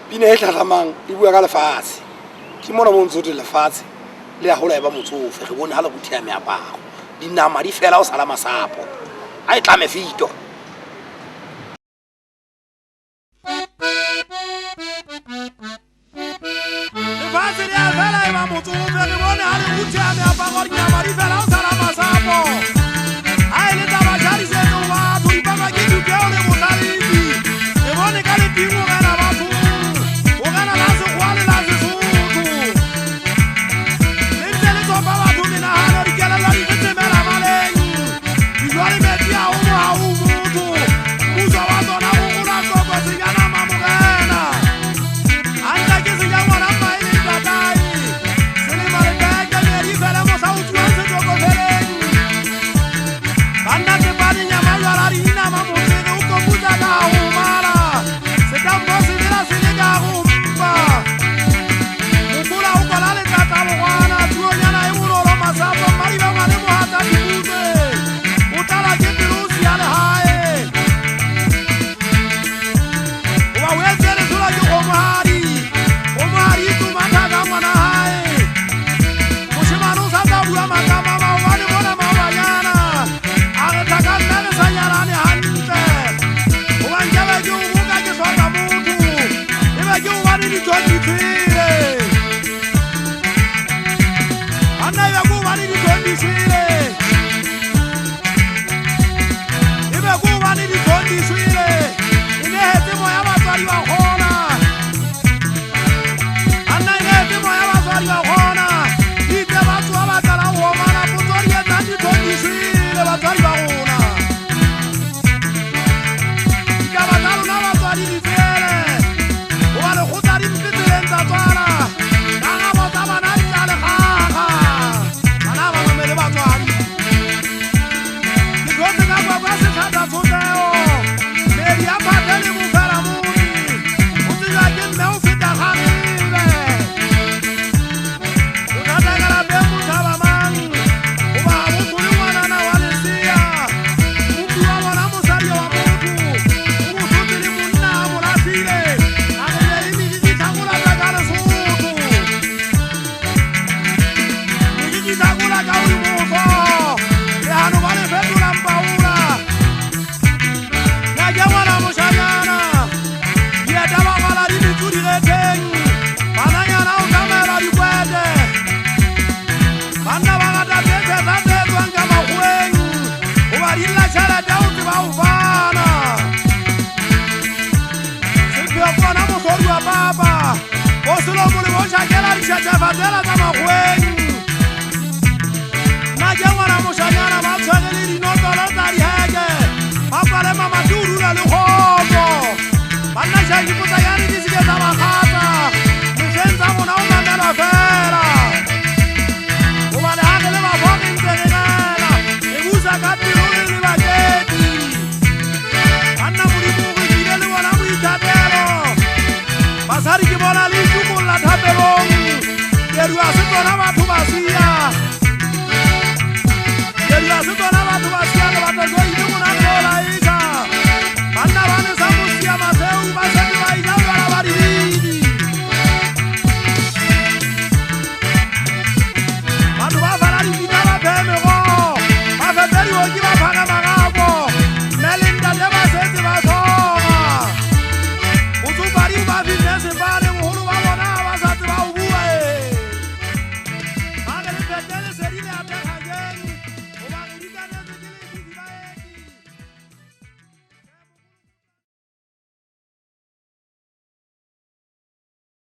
Pina e tlhatlhamang e bua ka lefatshe. Ke mona bo ntse lefatshe le a hola e ba motsofe re bone hala buthi ya meaparo dinama di fela o sala masapo a e tla mefito lefatshe le a fela e ba motsofe re bone hala buthi ya meaparo dinama di fela o sala masapo a e le taba jari se no ba tu di baba ke di peo le motaledi re bone ka le pingo gana ba tu o gana la se kwale la se Melinda,